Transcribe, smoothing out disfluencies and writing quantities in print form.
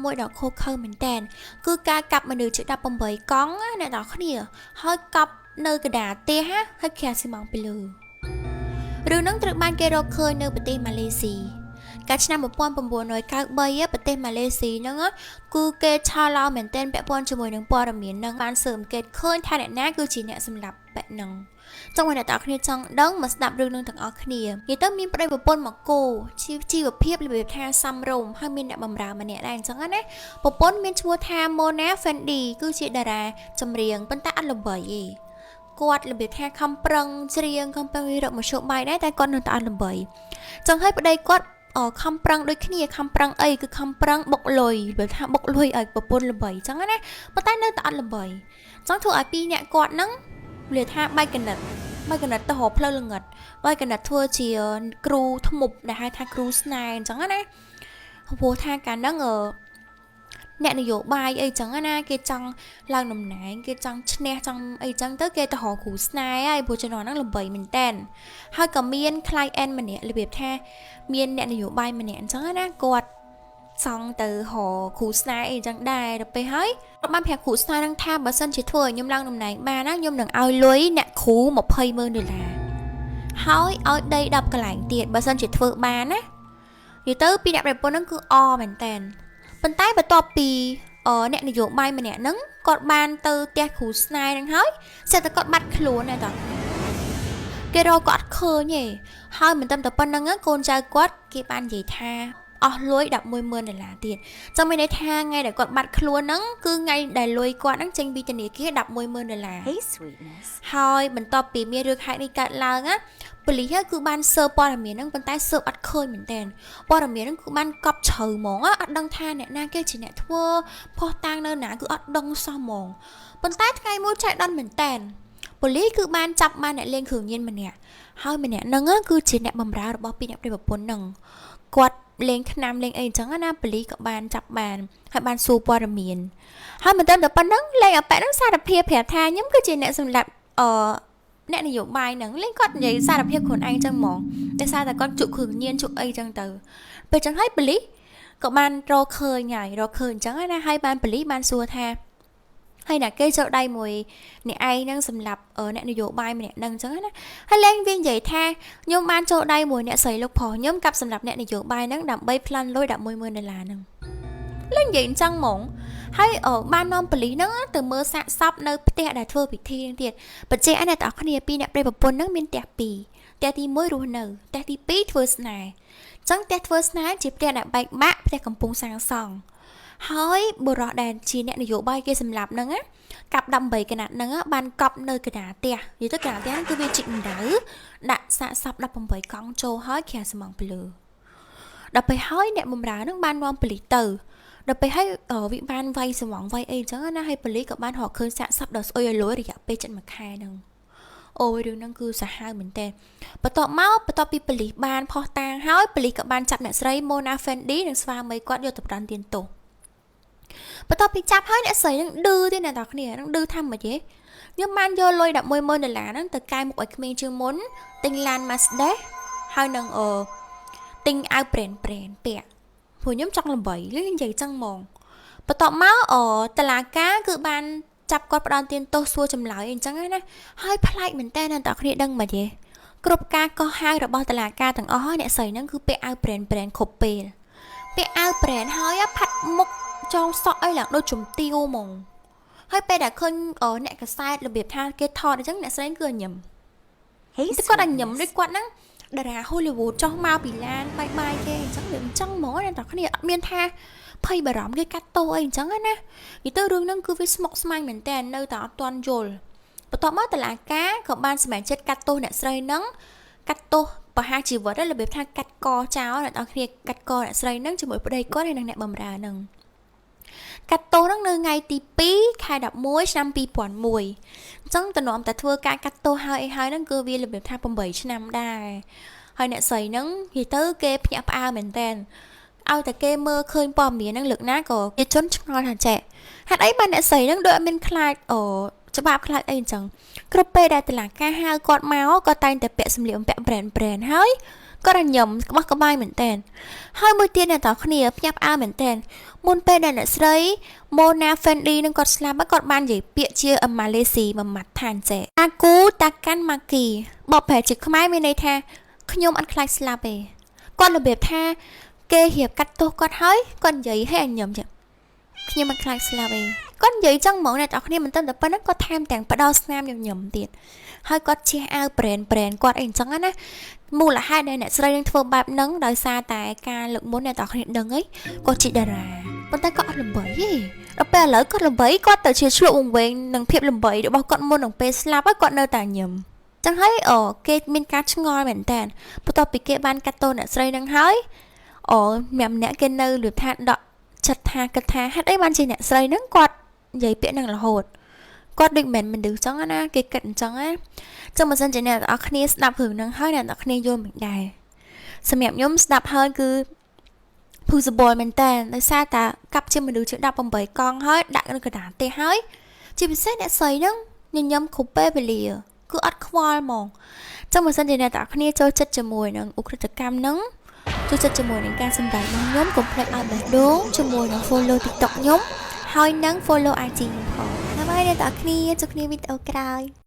មួយដល់ខូខើមែនតែនគឺការកាប់មនុស្សជា18កង់អ្នកនរគ្នាហើយកប់នៅកណ្ដាលផ្ទះហើយខ្រាស់ស៊ីម៉ងពីលើរឿងហ្នឹងត្រូវបានគេរកឃើញនៅប្រទេសម៉ាឡេស៊ីកាលឆ្នាំ1993ប្រទេសម៉ាឡេស៊ីហ្នឹងគឺគេឆោឡោមែនតែនពាក់ព័ន្ធជាមួយនឹងព័ត៌មានហ្នឹងបានស៊ើបអង្កេតឃើញថាអ្នកណាគឺជាអ្នកសម្លាប់បែបហ្នឹងចង់ឲ្យអ្នកទាំងអស់គ្នាចង់ដឹងមកស្ដាប់រឿងនឹងទាំងអស់គ្នានិយាយទៅមានប្តីប្រពន្ធមកគោជីវភាពរបៀបថាសំរុំហើយមានអ្នកបម្រើម្នាក់ដែរអញ្ចឹងណាប្រពន្ធមានឈ្មោះថា Mona Fendi គឺជាតារាចម្រៀងប៉ុន្តែអត់ល្បីទេគាត់របៀបថាខំប្រឹងច្រៀងខំប្រឹងរកមធ្យោបាយដែរតែគាត់នៅតែអត់ល្បីចឹងហើយប្តីគាត់ខំប្រឹងដូចគ្នាខំប្រឹងអីគឺខំប្រឹងបុកលុយបើថាបុកលុយឲ្យប្រពន្ធល្បីចឹងណាប៉ុន្តែនៅតែអត់ល្បីចឹងធ្វើឲ្យពីរអ្នកគាត់ហ្នឹងវាថាបែកកណិតទៅរកផ្លូវល្ងិតបែកកណិតធ្វើជាគ្រូធ្មប់ដែលហៅថាគ្រូស្នេហ៍អញ្ចឹងណាព្រោះថាកាលហ្នឹងអ្នកនយោបាយអីចឹងណាគេចង់ឡើងតំណែងគេចង់ឈ្នះចង់អីចឹងទៅគេទៅរកគ្រូស្នេហ៍ហើយព្រោះជំនាន់ហ្នឹងល្បីមែនតែនហើយក៏មាន client ម្នាក់របៀបថាមានអ្នកនយោបាយម្នាក់អញ្ចឹងណាគាត់សង់ទៅរកគ្រូស្នេហ៍អីចឹងដែរដល់ពេលហើយគាត់បានប្រាប់គ្រូស្នេហ៍ហ្នឹងថាបើសិនជាធ្វើឲ្យខ្ញុំឡើងតំណែងបានណាខ្ញុំនឹងឲ្យលុយអ្នកគ្រូ$200,000ហើយឲ្យដី10កន្លែងទៀតបើសិនជាធ្វើបានណានិយាយទៅពីអ្នកប្រពន្ធហ្នឹងគឺអមែនតែនប៉ុន្តែបន្ទាប់ពីអ្នកនយោបាយម្នាក់ហ្នឹងគាត់បានទៅផ្ទះគ្រូស្នេហ៍ហ្នឹងហើយស្ទើរតែគាត់បាត់ខ្លួនដែរតើគេរកគាត់អត់ឃើញទេហើយមិនត្រឹមតែប៉ុណ្្នឹងកូនចៅគាត់គេបាននិយាយថាអស់លុយ$110,000ទៀតចឹងមានន័យថាថ្ងៃដែលគាត់បាត់ខ្លួនហ្នឹងគឺថ្ងៃដែលលុយគាត់ហ្នឹងចេញពីធនាគារ$110,000 Hey sweetness ហើយបន្ទាប់ពីមានរឿងហេតុនេះកើតឡើងប៉ូលីសគឺបានស៊ើបព័ត៌មានហ្នឹងប៉ុន្តែស៊ើបអត់ឃើញមែនតើព័ត៌មានហ្នឹងគឺបានកប់ជ្រៅហ្មងអត់ដឹងថាអ្នកណាគេជាអ្នកធ្វើផុសតាងនៅណាគឺអត់ដឹងសោះហ្មងប៉ុន្តែថ្ងៃមួយចៃដន្យមែនតើប៉ូលីសគឺបានចាប់បានអ្នកលេងគ្រឿងញៀនម្នាក់ហើយម្នាក់ហ្នឹងគឺជាអ្នកបម្រើរបស់ពីរអ្នកប្តីប្រពន្ធហ្នឹងគាត់លេងខ្នាំលេងអីអញ្ចឹងណាប៉ូលីសក៏បានចាប់បានហើយបានសួរព័ត៌មានហើយមិនត្រឹមតែប៉ុណ្្នឹងលេងអាប៉ែហ្នឹងសារភាពប្រាប់ថាខ្ញុំគឺជាអ្នកសម្លាប់អ្នកនយោបាយហ្នឹងលេងគាត់និយាយសារភាពខ្លួនឯងចឹងហ្មងតែសារតែគាត់ជក់គ្រឿងញៀនជក់អីចឹងទៅពេលចឹងហើយប៉ូលីសក៏បានរកឃើញអញ្ចឹងណាហើយបានប៉ូលីសបានសួរថាហើយណាគេចូលដៃមួយអ្នកឯងហ្នឹងសម្រាប់អ្នកនយោបាយម្នាក់ហ្នឹងអញ្ចឹងណាហើយលេងវានិយាយថាខ្ញុំបានចូលដៃមួយអ្នកស្រីលោកប្រុសខ្ញុំកាប់សម្រាប់អ្នកនយោបាយហ្នឹងដើម្បីផ្លន់លុយ$110,000ហ្នឹងលេងនិយាយអញ្ចឹងហ្មងហើយបាននាំប៉ូលីសហ្នឹងទៅមើលសាកសពនៅផ្ទះដែលធ្វើពិធីហ្នឹងទៀតបច្ចេកអ្នកទាំងអស់គ្នាពីអ្នកប្តីប្រពន្ធហ្នឹងមានផ្ទះ2ផ្ទះទី1រស់នៅផ្ទះទី2ធ្វើស្នេហ៍អញ្ចឹងផ្ទះធ្វើស្នេហ៍ជាផ្ទះដែលបែកបាក់ផ្ទះកំពុងសាងសង់ហើយបុរសដែលជាអ្នកនយោបាយគេសម្លាប់ហ្នឹងកាប់18កណាត់ហ្នឹងបានកប់នៅកណ្ដាលផ្ទះនិយាយទៅកណ្ដាលផ្ទះហ្នឹងគឺវាជីកដៅដាក់សាកសព18កង់ចូលហើយខ្រាស់ស្មងពីលើដល់ពេលហើយអ្នកបម្រើហ្នឹងបាននាំប៉ូលីសទៅដល់ពេលហើយវិបានវាយស្មងវាយអីចឹងណាហើយប៉ូលីសក៏បានរកឃើញសាកសពដល់ស្អុយឲ្យលុយរយៈពេល7ខែហ្នឹងអូយរឿងហ្នឹងគឺសាហាវមែនតើបន្ទាប់ពីប៉ូលីសបានផុសតាងហើយប៉ូលីសក៏បានចាប់អ្នកស្រី Mona Fendi និងស្វាមីគាត់យកទៅផ្ដន្ទាទោសបន្ទាប់ពីចាប់ហើយអ្នកស្រីនឹងឌឺទេអ្នកនរគ្នានឹងឌឺថាម៉េចទេខ្ញុំបានយកលុយ$110,000ហ្នឹងទៅកែមុខឲ្យក្មេងជាងមុនទិញឡាន Mercedes ហើយនឹងទិញអាវប្រេនពាក់ព្រោះខ្ញុំចង់ល្បីលេងនិយាយចឹងហ្មងបន្ទាប់មកតឡាការគឺបានចាប់គាត់ផ្ដន្ទាទោសសួរចម្លើយអញ្ចឹងណាហើយប្លែកមែនតើអ្នកនរគ្នាដឹងម៉េចទេគ្រប់ការកោះហៅរបស់តឡាការទាំងអស់ហើយអ្នកស្រីហ្នឹងគឺពាក់អាវប្រេនគ្រប់ពេលពាក់អាវប្រេនហើយផាត់មុខចងសក់អីឡើងដូចជំទាវហ្មងហើយពេលដែលឃើញអ្នកកសែតរបៀបថាគេថតអញ្ចឹងអ្នកស្រីគឺញឹមគាត់តែញឹមដូចគាត់ហ្នឹងតារា Hollywood ចុះមកពីឡានបាយគេអញ្ចឹងវាអញ្ចឹងហ្មងអ្នកនរគ្នាអត់មានថាភ័យបារម្ភគេកាត់ទោសអីអញ្ចឹងណានិយាយទៅរឿងហ្នឹងគឺវាស្មុគស្មាញមែនតើនៅតែអត់ទាន់យល់បន្ទាប់មកតុលាការក៏បានសម្រេចចិត្តកាត់ទោសអ្នកស្រីហ្នឹងកាត់ទោសប្រហារជីវិតរបៀបថាកាត់កចោលអ្នកនរគ្នាកាត់កអ្នកស្រីហ្នឹងជាមួយប្តីគាត់ហើយនឹងអ្នកបម្រើហ្នឹងកាត់ទោសហ្នឹងនៅថ្ងៃទី2ខែ11ឆ្នាំ2001អញ្ចឹងតំណតែធ្វើការកាត់ទោសហើយហ្នឹងគឺវារបៀបថា8ឆ្នាំដែរហើយអ្នកស្រីហ្នឹងនិយាយទៅគេភ្ញាក់ផ្អើលមែនតើឲ្យតែគេមើលឃើញព័ត៌មានហ្នឹងលើកណាក៏គេជន់ឆ្ងល់ថាចេះហេតុអីបានអ្នកស្រីហ្នឹងដូចអត់មានខ្លាចច្បាប់ខ្លាចអីអញ្ចឹងគ្រប់ពេលដែលតឡាការហៅគាត់មកគាត់តែងតែពាក់សម្លៀកបំពាក់ brand ហើយ គាត់តែញឹមក្បោះក្បាយមែនតើហើយមួយទៀតអ្នកទាំងគ្នាភ្ញាក់ផ្អើលមែនតើមុនពេលដែលអ្នកស្រី Mona Fendi នឹងគាត់ស្លាប់គាត់បាននិយាយពាក្យជាម៉ាឡេស៊ីមួយម៉ាត់ថាអញ្ចេះអាគូតាកាន់ម៉ាគីបបប្រែជាខ្មែរមានន័យថាខ្ញុំអត់ខ្លាចស្លាប់ទេគាត់របៀបថាគេរៀបកាត់ទោសគាត់ហើយគាត់និយាយឲ្យអញញឹមចឹងខ្ញុំមិនខ្លាចស្លាប់ទេគាត់និយាយចឹងហ្មងអ្នកទាំងគ្នាមិនតែប៉ុណ្ណឹងគាត់ថែមទាំងផ្ដោស្នាមញញឹមទៀតហើយគាត់ជះអាវប្រេនគាត់អីអញ្ចឹងណាមូលហេតុដែលអ្នកស្រីនឹងធ្វើបែបហ្នឹងដោយសារតែការលើកមុនអ្នកទាំងគ្នាដឹងអីគាត់ជាតារាប៉ុន្តែគាត់អត់ល្បីទេដល់ពេលឥឡូវគាត់ល្បីគាត់ទៅជាឆ្លក់វង្វេងនឹងភាពល្បីរបស់គាត់មុននឹងពេលស្លាប់ហើយគាត់នៅតែញឹមចឹងហើយគេមានការឆ្ងល់មែនតើបន្ទាប់ពីគេបានកាត់ទោសអ្នកស្រីហ្នឹងហើយម្នាក់គេនៅលឺថាដកចិត្តថាគិតថាហេតុអីបានជាអ្នកស្រីហ្នឹងគាត់និយាយពាក្យហ្នឹងរហូតគាត់ដូចមិនមនុស្សចឹងណាគេគិតអញ្ចឹងណាចឹងបើសិនជាអ្នកទាំងអស់គ្នាស្ដាប់រឿងហ្នឹងហើយអ្នកទាំងអស់គ្នាយល់មិនដែរសម្រាប់ខ្ញុំស្ដាប់ហើយគឺ possible មែនតើដោយសារតែកាប់ជាមនុស្សជា18កង់ហើយដាក់នៅកណ្ដាលទេហើយជាពិសេសអ្នកស្រីហ្នឹងញញឹមគ្រប់ពេលវេលាគឺអត់ខ្វល់ហ្មងចឹងបើសិនជាអ្នកទាំងអស់គ្នាចូលចិត្តជាមួយនឹងឧក្រិដ្ឋកម្មហ្នឹងចូលចិត្តជាមួយនឹងការសម្ដែងរបស់ខ្ញុំកុំភ្លេចឲ្យបេះដូងជាមួយនឹង follow TikTok ខ្ញុំហើយនឹង follow IG ខ្ញុំផងហើយអ្នកទាំងអស់គ្នាជួបគ្នាវីដេអូក្រោយ